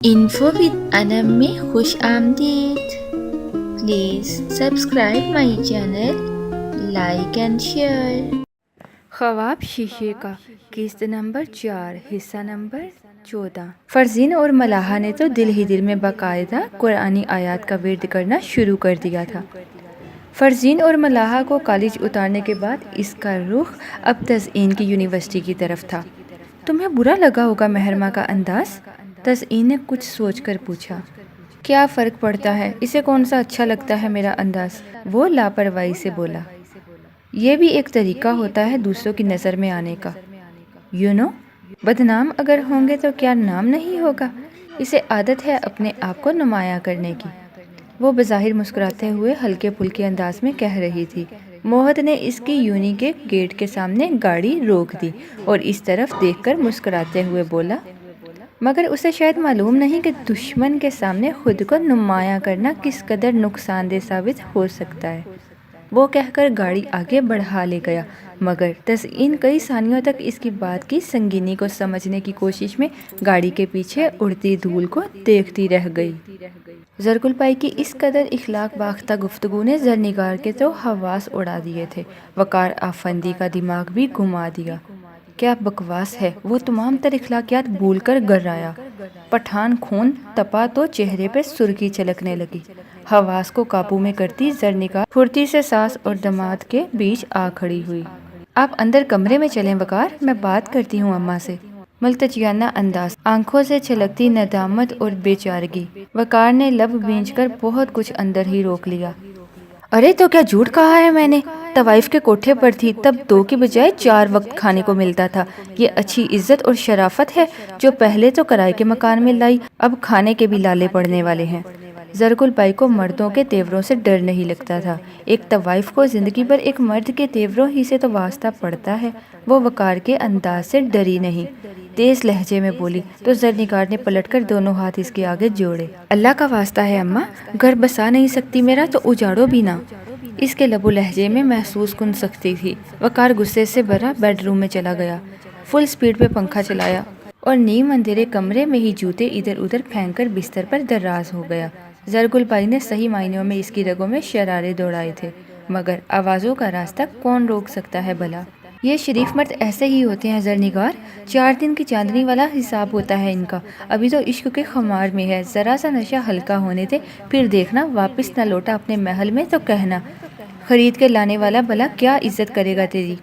Info with انم میں خوش آمدید. Please subscribe my channel, like and share. خواب شیشے کا، قسط نمبر 4، حصہ نمبر 14۔ فرزین اور ملاحہ نے تو دل ہی دل میں باقاعدہ قرآنی آیات کا ورد کرنا شروع کر دیا تھا۔ فرزین اور ملاحہ کو کالج اتارنے کے بعد اس کا رخ اب تزئین کی یونیورسٹی کی طرف تھا۔ تمہیں برا لگا ہوگا مہرماں کا انداز؟ تزئین نے کچھ سوچ کر پوچھا۔ کیا فرق پڑتا ہے، اسے کون سا اچھا لگتا ہے میرا انداز؟ وہ لاپرواہی سے بولا۔ یہ بھی ایک طریقہ ہوتا ہے دوسروں کی نظر میں آنے کا۔ بدنام اگر ہوں گے تو کیا نام نہیں ہوگا؟ اسے عادت ہے اپنے آپ کو نمایاں کرنے کی۔ وہ بظاہر مسکراتے ہوئے ہلکے پھلکے انداز میں کہہ رہی تھی۔ موہت نے اس کی یونی کے گیٹ کے سامنے گاڑی روک دی اور اس طرف دیکھ کر مسکراتے ہوئے بولا، مگر اسے شاید معلوم نہیں کہ دشمن کے سامنے خود کو نمایاں کرنا کس قدر نقصان دہ ثابت ہو سکتا ہے۔ وہ کہہ کر گاڑی آگے بڑھا لے گیا، مگر تزئین کئی ثانیوں تک اس کی بات کی سنگینی کو سمجھنے کی کوشش میں گاڑی کے پیچھے اڑتی دھول کو دیکھتی رہ گئی۔ زرگل بائی کی اس قدر اخلاق باختہ گفتگو نے زرنگار کے تو حواس اڑا دیے تھے، وقار افندی کا دماغ بھی گھما دیا۔ کیا بکواس ہے، وہ تمام تر اخلاقیات بھول کر گررایا۔ پٹھان خون تپا تو چہرے پہ سرخی چھلکنے لگی۔ حواس کو قابو میں کرتی زرنگار پھرتی سے ساس اور دماد کے بیچ آ کھڑی ہوئی۔ آپ اندر کمرے میں چلیں وقار، میں بات کرتی ہوں اماں سے۔ ملتجیانہ انداز، آنکھوں سے چھلکتی ندامت اور بے چارگی۔ وقار نے لب بھینچ کر بہت کچھ اندر ہی روک لیا۔ ارے تو کیا جھوٹ کہا ہے میں نے؟ طوائف کے کوٹھے پر تھی تب 2 کی بجائے 4 وقت کھانے کو ملتا تھا۔ یہ اچھی عزت اور شرافت ہے جو پہلے تو کرائے کے مکان میں لائی، اب کھانے کے بھی لالے پڑنے والے ہیں۔ زرگل بائی کو مردوں کے تیوروں سے ڈر نہیں لگتا تھا۔ ایک طوائف کو زندگی بھر ایک مرد کے تیوروں ہی سے تو واسطہ پڑتا ہے۔ وہ وقار کے انداز سے ڈری نہیں، تیز لہجے میں بولی تو زرنگار نے پلٹ کر دونوں ہاتھ اس کے آگے جوڑے۔ اللہ کا واسطہ ہے اماں، گھر بسا نہیں سکتی میرا تو اجاڑو بھی نہ۔ اس کے لب و لہجے میں محسوس کن سختی تھی۔ وقار غصے سے بھرا بیڈ روم میں چلا گیا، فل سپیڈ پہ پنکھا چلایا اور نیم اندھیرے کمرے میں ہی جوتے ادھر ادھر پھینک کر بستر پر دراز ہو گیا۔ زرگل بائی نے صحیح معنیوں میں اس کی رگوں میں شرارے دوڑائے تھے، مگر آوازوں کا راستہ کون روک سکتا ہے بھلا؟ یہ شریف مرد ایسے ہی ہوتے ہیں زرنگار، 4 دن کی چاندنی والا حساب ہوتا ہے ان کا۔ ابھی تو عشق کے خمار میں ہے، ذرا سا نشہ ہلکا ہونے دے، پھر دیکھنا واپس نہ لوٹا اپنے محل میں تو کہنا خرید کے لانے والا بھلا کیا عزت کرے گا تیری۔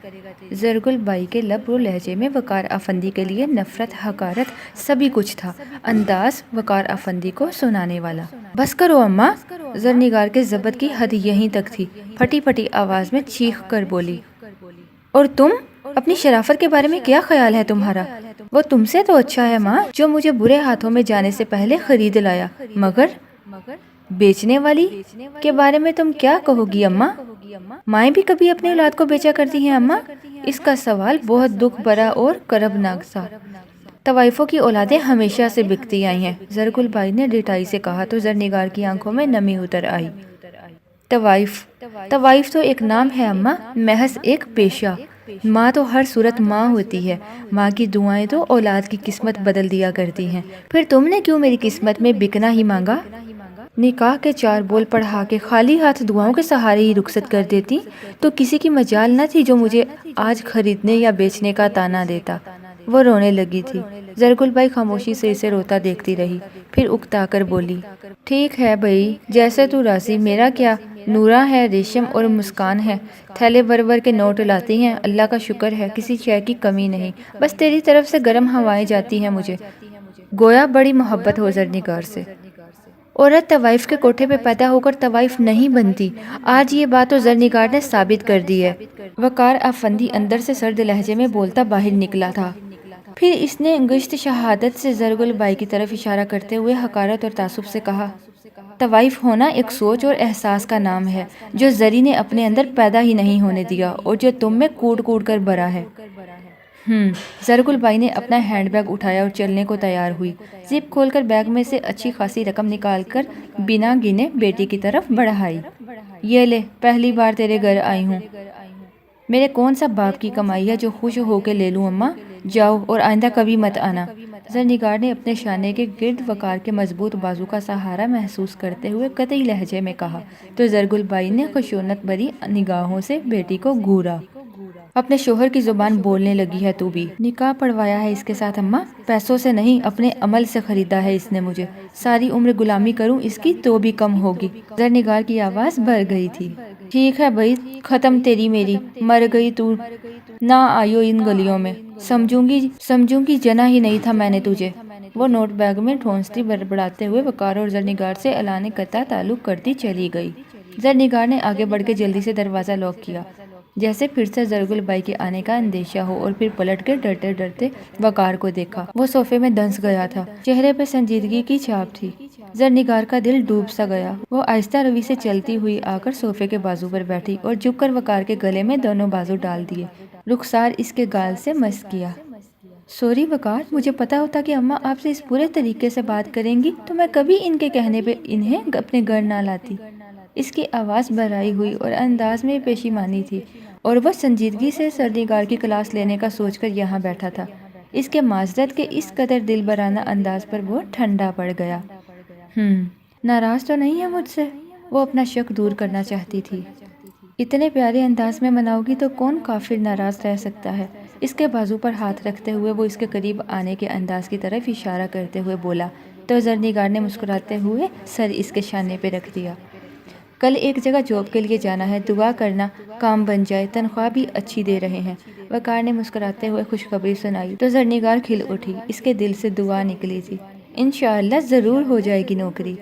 زرگل بائی کے لب و لہجے میں وقار افندی کے لیے نفرت، حقارت سبھی کچھ تھا، انداز وقار افندی کو سنانے والا۔ بس کرو اماں، زرنگار کے ضبط کی حد یہیں تک تھی، پھٹی پھٹی آواز میں چیخ کر بولی۔ اور تم، اپنی شرافت کے بارے میں کیا خیال ہے تمہارا؟ وہ تم سے تو اچھا ہے ماں، جو مجھے برے ہاتھوں میں جانے سے پہلے خرید لایا، مگر بیچنے والی کے بارے میں تم کیا کہو گی اماں؟ مائیں بھی کبھی اپنی اولاد کو بیچا کرتی ہیں اماں؟ اس کا سوال بہت دکھ بھرا اور کربناک تھا۔ طوائفوں کی اولادیں ہمیشہ سے بکتی آئی ہیں، زرگل بائی نے ڈٹائی سے کہا تو زرنگار کی آنکھوں میں نمی اتر آئی۔ طوائف تو ایک نام ہے اماں، محض ایک پیشہ۔ ماں تو ہر صورت ماں ہوتی ہے، ماں کی دعائیں تو اولاد کی قسمت بدل دیا کرتی ہیں۔ پھر تم نے کیوں میری قسمت میں بکنا ہی مانگا؟ نکاح کے 4 بول پڑھا کے خالی ہاتھ دعاؤں کے سہارے ہی رخصت کر دیتی تو کسی کی مجال نہ تھی جو مجھے آج خریدنے یا بیچنے کا طعنہ دیتا۔ وہ رونے لگی تھی۔ زرگل بائی خاموشی سے اسے روتا دیکھتی رہی، پھر اکتا کر بولی، ٹھیک ہے بھئی، جیسے تو راضی، میرا کیا؟ نورا ہے، ریشم اور مسکان ہے، تھیلے بھر کے نوٹ لاتی ہیں، اللہ کا شکر ہے کسی شے کی کمی نہیں، بس تیری طرف سے گرم ہوائیں جاتی ہیں مجھے، گویا بڑی محبت ہو زرنگار سے۔ عورت طوائف کے کوٹھے پہ پیدا ہو کر طوائف نہیں بنتی، آج یہ بات تو زرنگار نے ثابت کر دی ہے۔ وقار افندی اندر سے سرد لہجے میں بولتا باہر نکلا تھا، پھر اس نے گشت شہادت سے زرگل بائی کی طرف اشارہ کرتے ہوئے حقارت اور تعصب سے کہا، طوائف ہونا ایک سوچ اور احساس کا نام ہے جو زری نے اپنے اندر پیدا ہی نہیں ہونے دیا اور جو تم میں کوڑ کوڑ کر بھرا ہے۔ زرگل بائی نے اپنا ہینڈ بیگ اٹھایا اور چلنے کو تیار ہوئی۔ زپ کھول کر بیگ میں سے اچھی خاصی رقم نکال کر بنا گنے بیٹی کی طرف بڑھائی۔ یہ لے، پہلی بار تیرے گھر آئی ہوں، میرے کون سا باپ کی کمائی ہے جو خوش ہو کے لے لوں اماں؟ جاؤ اور آئندہ کبھی مت آنا۔ زرنگار نے اپنے شانے کے گرد وقار کے مضبوط بازو کا سہارا محسوس کرتے ہوئے قطعی لہجے میں کہا تو زرگل بائی نے خشونت بھری نگاہوں سے بیٹی کو گھورا۔ اپنے شوہر کی زبان بولنے لگی ہے تو بھی؟ نکاح پڑھوایا ہے اس کے ساتھ اماں، پیسوں سے نہیں اپنے عمل سے خریدا ہے اس نے مجھے، ساری عمر غلامی کروں اس کی تو بھی کم ہوگی۔ زرنگار کی آواز بھر گئی تھی۔ ٹھیک ہے بھائی، ختم تیری میری، مر گئی تو نہ آئیو ان گلیوں میں، سمجھوں گی جنا ہی نہیں تھا میں نے تجھے۔ وہ نوٹ بیگ میں ٹھونستی بڑبڑاتے ہوئے وقار اور زرنگار سے اعلان قطع تعلق کرتی چلی گئی۔ زرنگار نے آگے بڑھ کے جلدی سے دروازہ لاک کیا، جیسے پھر سے زرگل بائی کے آنے کا اندیشہ ہو، اور پھر پلٹ کے ڈرتے ڈرتے وقار کو دیکھا۔ وہ صوفے میں دنس گیا تھا، چہرے پہ سنجیدگی کی چھاپ تھی۔ زرنگار کا دل ڈوب سا گیا۔ وہ آہستہ روی سے چلتی ہوئی آ کر صوفے کے بازو پر بیٹھی اور جھک کر وقار کے گلے میں دونوں بازو ڈال دیے، رخسار اس کے گال سے مس کیا۔ سوری وقار، مجھے پتا ہوتا کہ اماں آپ سے اس پورے طریقے سے بات کریں گی تو میں کبھی ان کے کہنے پہ انہیں اپنے گھر نہ لاتی۔ اس کی آواز بھرائی ہوئی اور انداز میں پشیمانی تھی، اور وہ سنجیدگی سے زرنگار کی کلاس لینے کا سوچ کر یہاں بیٹھا تھا۔ اس کے معذرت کے اس قدر دل برانہ انداز پر وہ ٹھنڈا پڑ گیا۔ ناراض تو نہیں ہے مجھ سے؟ وہ اپنا شک دور کرنا چاہتی تھی۔ اتنے پیارے انداز میں مناؤ گی تو کون کافر ناراض رہ سکتا ہے؟ اس کے بازو پر ہاتھ رکھتے ہوئے وہ اس کے قریب آنے کے انداز کی طرف اشارہ کرتے ہوئے بولا، تو زرنگار نے مسکراتے ہوئے سر اس کے شانے پہ رکھ دیا۔ کل ایک جگہ جاب کے لیے جانا ہے، دعا کرنا کام بن جائے، تنخواہ بھی اچھی دے رہے ہیں۔ وقار نے مسکراتے ہوئے خوشخبری سنائی تو زرنگار کھل اٹھی، اس کے دل سے دعا نکلی تھی، انشاءاللہ ضرور ہو جائے گی نوکری۔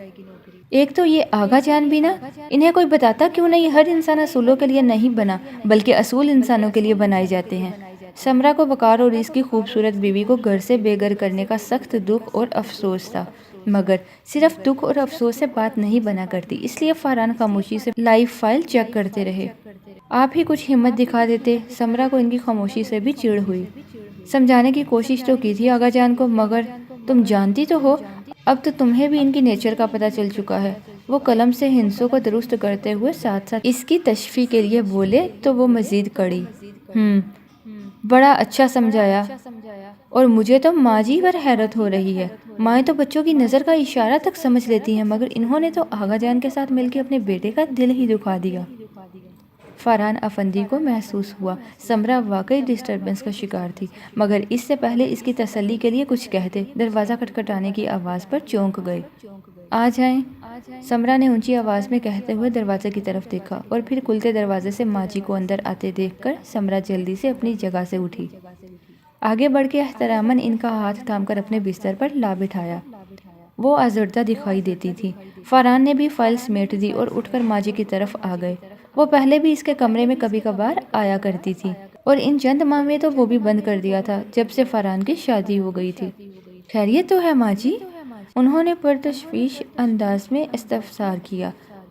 ایک تو یہ آغا جان بھی نا، انہیں کوئی بتاتا کیوں نہیں ہر انسان اصولوں کے لیے نہیں بنا بلکہ اصول انسانوں کے لیے بنائے جاتے ہیں۔ سمرا کو وقار اور اس کی خوبصورت بیوی کو گھر سے بے گھر کرنے کا سخت دکھ اور افسوس تھا، مگر صرف دکھ اور افسوس سے بات نہیں بنا کرتی، اس لیے فاران خاموشی سے لائف فائل چیک کرتے رہے۔ آپ ہی کچھ ہمت دکھا دیتے۔ سمرا کو ان کی خاموشی سے بھی چڑ ہوئی۔ سمجھانے کی کوشش تو کی تھی آغا جان کو، مگر تم جانتی تو ہو، اب تو تمہیں بھی ان کی نیچر کا پتہ چل چکا ہے۔ وہ قلم سے ہنسوں کو درست کرتے ہوئے ساتھ ساتھ اس کی تشفی کے لیے بولے تو وہ مزید کڑی، بڑا اچھا سمجھایا، اور مجھے تو ماں جی پر حیرت ہو رہی ہے۔ مائیں تو بچوں کی نظر کا اشارہ تک سمجھ لیتی ہیں، مگر انہوں نے تو آغا جان کے ساتھ مل کے اپنے بیٹے کا دل ہی دکھا دیا۔ فاران افندی کو محسوس ہوا سمرا واقعی ڈسٹربنس کا شکار تھی، مگر اس سے پہلے اس کی تسلی کے لیے کچھ کہتے دروازہ کھٹکھٹانے کی آواز پر چونک گئے۔ آ جائیں، سمرا نے اونچی آواز میں کہتے ہوئے دروازے کی طرف دیکھا، اور پھر کھلتے دروازے سے ماں جی کو اندر آتے دیکھ کر سمرا جلدی سے اپنی جگہ سے اٹھی، آگے بڑھ کے احتراماً ان کا ہاتھ تھام کر اپنے بستر پر لا بٹھایا۔ وہ آزردہ دکھائی دیتی تھی۔ فاران نے بھی فائل سمیٹ دی اور اٹھ کر ماں جی کی طرف آ گئے۔ وہ پہلے بھی اس کے کمرے میں کبھی کبھار آیا کرتی تھی، اور ان چند ماہ میں تو وہ بھی بند کر دیا تھا جب سے فاران کی شادی ہو گئی تھی۔ خیریت تو ہے ماں جی؟ انہوں نے پرتشویش انداز میں استفسار کیا،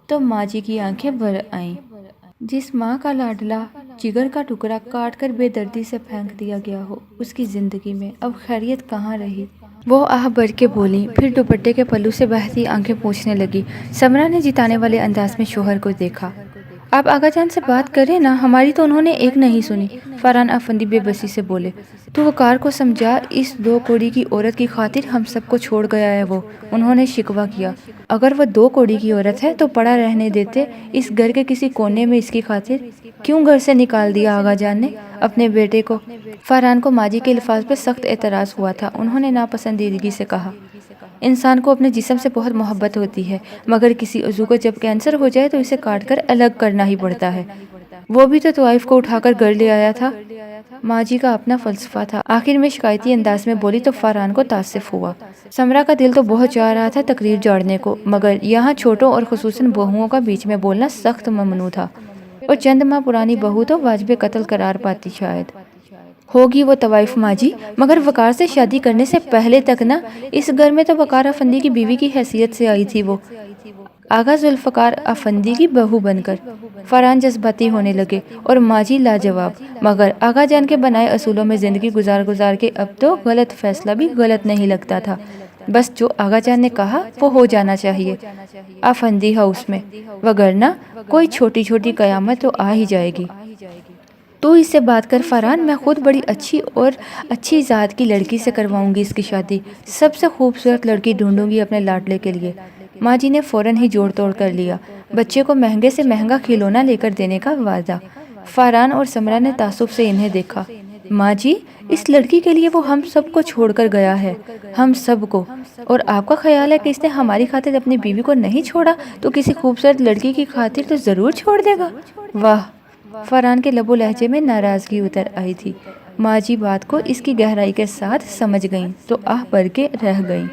تو ماں جی کی آنکھیں بھر آئیں۔ جس ماں کا لاڈلا جگر کا ٹکڑا کاٹ کر بے دردی سے پھینک دیا گیا ہو، اس کی زندگی میں اب خیریت کہاں رہی؟ وہ آہ بھر کے بولی، پھر دوپٹے کے پلو سے بہتی آنکھیں پوچھنے لگی۔ سمرا نے جتانے والے انداز میں شوہر کو دیکھا۔ آپ آغا جان سے بات کریں نا، ہماری تو انہوں نے ایک نہیں سنی۔ فاران افندی بے بسی سے بولے، تو وقار کو سمجھا، اس 2 کوڑی کی عورت کی خاطر ہم سب کو چھوڑ گیا ہے وہ، انہوں نے شکوہ کیا۔ اگر وہ 2 کوڑی کی عورت ہے تو پڑا رہنے دیتے، اس گھر کے کسی کونے میں اس کی خاطر کیوں گھر سے نکال دیا آغا جان نے اپنے بیٹے کو؟ فاران کو ماں جی کے الفاظ پہ سخت اعتراض ہوا تھا۔ انہوں نے ناپسندیدگی سے کہا، انسان کو اپنے جسم سے بہت محبت ہوتی ہے، مگر کسی عضو کو جب کینسر ہو جائے تو اسے کاٹ کر الگ کرنا ہی پڑتا ہے۔ وہ بھی تو طوائف کو اٹھا کر گھر لے آیا تھا۔ ماں جی کا اپنا فلسفہ تھا۔ آخر میں شکایتی انداز میں بولی تو فاران کو تاسف ہوا۔ سمرا کا دل تو بہت چاہ رہا تھا تقریر جاڑنے کو، مگر یہاں چھوٹوں اور خصوصاً بہوؤں کا بیچ میں بولنا سخت ممنوع تھا، اور چند ماہ پرانی بہو تو واجب قتل قرار پاتی شاید۔ ہوگی وہ طوائف ماں جی، مگر وقار سے شادی کرنے سے پہلے تک نا، اس گھر میں تو وقار افندی کی بیوی کی حیثیت سے آئی تھی وہ، آغا ذوالفقار افندی کی بہو بن کر۔ فاران جذباتی ہونے لگے اور ماں جی لاجواب، مگر آغا جان کے بنائے اصولوں میں زندگی گزار کے اب تو غلط فیصلہ بھی غلط نہیں لگتا تھا۔ بس جو آغا جان نے کہا وہ ہو جانا چاہیے افندی ہاؤس میں، وگرنہ کوئی چھوٹی چھوٹی قیامت تو آ ہی جائے گی۔ تو اس سے بات کر فرحان، میں خود بڑی اچھی ذات کی لڑکی سے کرواؤں گی اس کی شادی، سب سے خوبصورت لڑکی ڈھونڈوں گی اپنے لاڈلے کے لیے۔ ماں جی نے فوراً ہی جوڑ توڑ کر لیا، بچے کو مہنگے سے مہنگا کھلونا لے کر دینے کا وعدہ۔ فرحان اور سمرہ نے تعصب سے انہیں دیکھا۔ ماں جی، اس لڑکی کے لیے وہ ہم سب کو چھوڑ کر گیا ہے، ہم سب کو، اور آپ کا خیال ہے کہ اس نے ہماری خاطر اپنی بیوی کو نہیں چھوڑا تو کسی خوبصورت لڑکی کی خاطر تو ضرور چھوڑ دے گا؟ واہ! فرحان کے لب و لہجے میں ناراضگی اتر آئی تھی۔ ماں جی بات کو اس کی گہرائی کے ساتھ سمجھ گئیں تو آہ بھر کے رہ گئیں۔